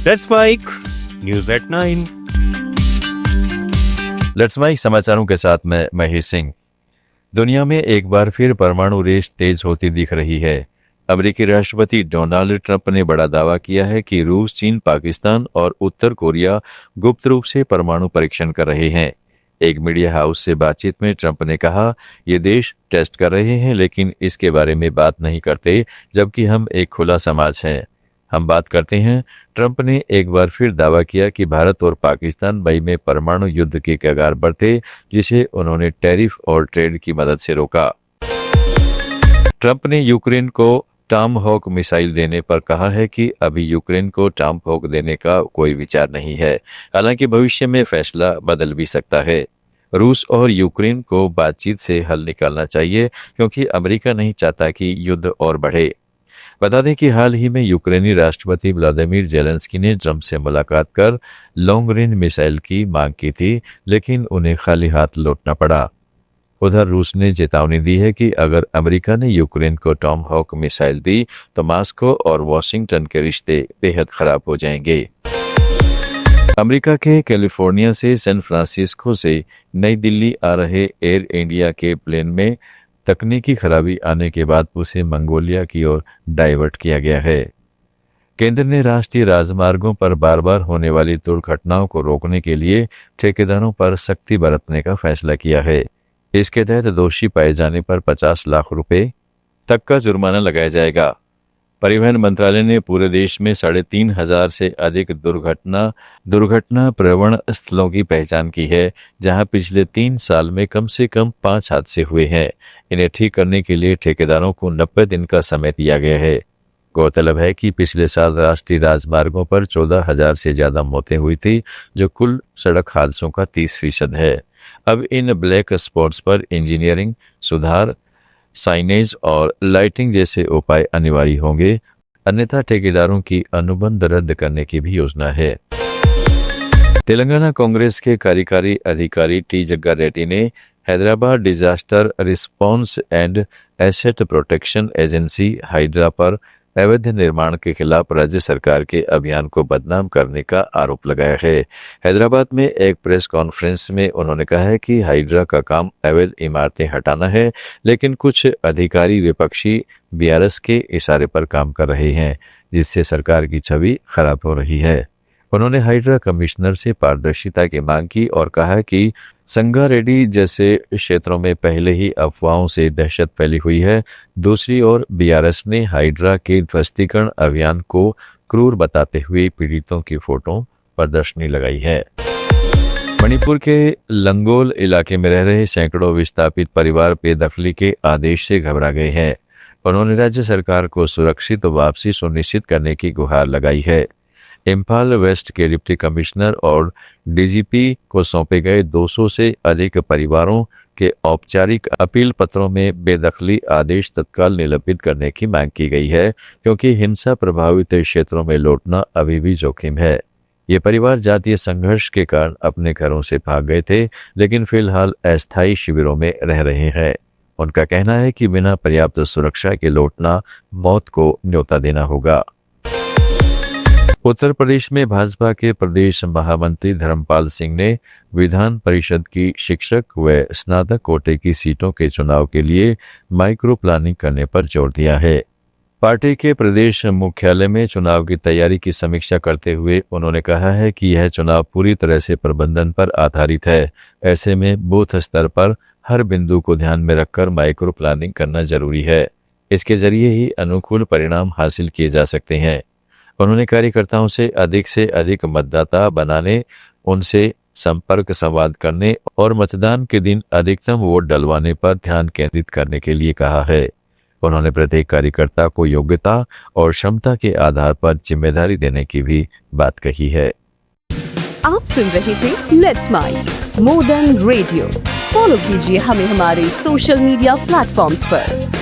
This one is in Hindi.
Let's mic news at 9। Let's mic समाचारों के साथ मैं महेश सिंह। दुनिया में एक बार फिर परमाणु रेस तेज होती दिख रही है। अमेरिकी राष्ट्रपति डोनाल्ड ट्रंप ने बड़ा दावा किया है कि रूस, चीन, पाकिस्तान और उत्तर कोरिया गुप्त रूप से परमाणु परीक्षण कर रहे हैं। एक मीडिया हाउस से बातचीत में ट्रंप ने कहा, ये देश टेस्ट कर रहे हैं लेकिन इसके बारे में बात नहीं करते, जबकि हम एक खुला समाज हैं। हम बात करते हैं। ट्रंप ने एक बार फिर दावा किया कि भारत और पाकिस्तान मई में परमाणु युद्ध के कगार पर थे, जिसे उन्होंने टैरिफ और ट्रेड की मदद से रोका। ट्रंप ने यूक्रेन को टॉमहॉक मिसाइल देने पर कहा है कि अभी यूक्रेन को टॉमहॉक देने का कोई विचार नहीं है, हालांकि भविष्य में फैसला बदल भी सकता है। रूस और यूक्रेन को बातचीत से हल निकालना चाहिए क्योंकि अमेरिका नहीं चाहता कि युद्ध और बढ़े। बता दें कि हाल ही में यूक्रेनी राष्ट्रपति व्लादिमीर जेलेंस्की ने ट्रंप से मुलाकात कर लॉन्ग रेंज मिसाइल की मांग की थी, लेकिन उन्हें खाली हाथ लौटना पड़ा। उधर रूस ने चेतावनी दी है कि अगर अमेरिका ने यूक्रेन को टॉमहॉक मिसाइल दी तो मॉस्को और वॉशिंगटन के रिश्ते बेहद खराब हो जाएंगे। अमेरिका के कैलिफोर्निया से सैन फ्रांसिस्को से नई दिल्ली आ रहे एयर इंडिया के प्लेन में तकनीकी खराबी आने के बाद उसे मंगोलिया की ओर डाइवर्ट किया गया है। केंद्र ने राष्ट्रीय राजमार्गों पर बार बार होने वाली दुर्घटनाओं को रोकने के लिए ठेकेदारों पर सख्ती बरतने का फैसला किया है। इसके तहत दोषी पाए जाने पर 50 लाख रुपए तक का जुर्माना लगाया जाएगा। परिवहन मंत्रालय ने पूरे देश में 3,500 से अधिक दुर्घटना प्रवण स्थलों की पहचान की है, जहां पिछले 3 साल में कम से कम 5 हादसे हुए हैं। इन्हें ठीक करने के लिए ठेकेदारों को 90 दिन का समय दिया गया है। गौरतलब है कि पिछले साल राष्ट्रीय राजमार्गों पर 14,000 से ज्यादा मौतें हुई थी, जो कुल सड़क हादसों का 30% है। अब इन ब्लैक स्पॉट्स पर इंजीनियरिंग सुधार, साइनेज और लाइटिंग जैसे उपाय अनिवार्य होंगे, अन्यथा ठेकेदारों की अनुबंध रद्द करने की भी योजना है। तेलंगाना कांग्रेस के कार्यकारी अधिकारी टी जग्गा रेड्डी ने Hyderabad disaster response and asset protection agency hydra पर अवैध निर्माण के खिलाफ राज्य सरकार के अभियान को बदनाम करने का आरोप लगाया है। हैदराबाद में एक प्रेस कॉन्फ्रेंस में उन्होंने कहा है कि हाइड्रा का काम अवैध इमारतें हटाना है, लेकिन कुछ अधिकारी विपक्षी बीआरएस के इशारे पर काम कर रहे हैं, जिससे सरकार की छवि खराब हो रही है। उन्होंने हाइड्रा कमिश्नर से पारदर्शिता की मांग की और कहा कि संगारेड्डी जैसे क्षेत्रों में पहले ही अफवाहों से दहशत फैली हुई है। दूसरी ओर बीआरएस ने हाइड्रा के ध्वस्तीकरण अभियान को क्रूर बताते हुए पीड़ितों की फोटो प्रदर्शनी लगाई है। मणिपुर के लंगोल इलाके में रह रहे सैकड़ों विस्थापित परिवार बेदखली के आदेश से घबरा गए हैं। उन्होंने राज्य सरकार को सुरक्षित वापसी सुनिश्चित करने की गुहार लगाई है। इम्फाल वेस्ट के डिप्टी कमिश्नर और डीजीपी को सौंपे गए 200 से अधिक परिवारों के औपचारिक अपील पत्रों में बेदखली आदेश तत्काल निलंबित करने की मांग की गई है, क्योंकि हिंसा प्रभावित क्षेत्रों में लौटना अभी भी जोखिम है। ये परिवार जातीय संघर्ष के कारण अपने घरों से भाग गए थे, लेकिन फिलहाल अस्थायी शिविरों में रह रहे हैं। उनका कहना है कि बिना पर्याप्त सुरक्षा के लौटना मौत को न्योता देना होगा। उत्तर प्रदेश में भाजपा के प्रदेश महामंत्री धर्मपाल सिंह ने विधान परिषद की शिक्षक व स्नातक कोटे की सीटों के चुनाव के लिए माइक्रो प्लानिंग करने पर जोर दिया है। पार्टी के प्रदेश मुख्यालय में चुनाव की तैयारी की समीक्षा करते हुए उन्होंने कहा है कि यह चुनाव पूरी तरह से प्रबंधन पर आधारित है। ऐसे में बूथ स्तर पर हर बिंदु को ध्यान में रखकर माइक्रो प्लानिंग करना जरूरी है। इसके जरिए ही अनुकूल परिणाम हासिल किए जा सकते हैं। उन्होंने कार्यकर्ताओं से अधिक मतदाता बनाने, उनसे संपर्क संवाद करने और मतदान के दिन अधिकतम वोट डलवाने पर ध्यान केंद्रित करने के लिए कहा है। उन्होंने प्रत्येक कार्यकर्ता को योग्यता और क्षमता के आधार पर जिम्मेदारी देने की भी बात कही है। आप सुन रहे थे let's mic more than radio. Follow कीजिए हमें हमारे सोशल मीडिया प्लेटफॉर्म्स पर।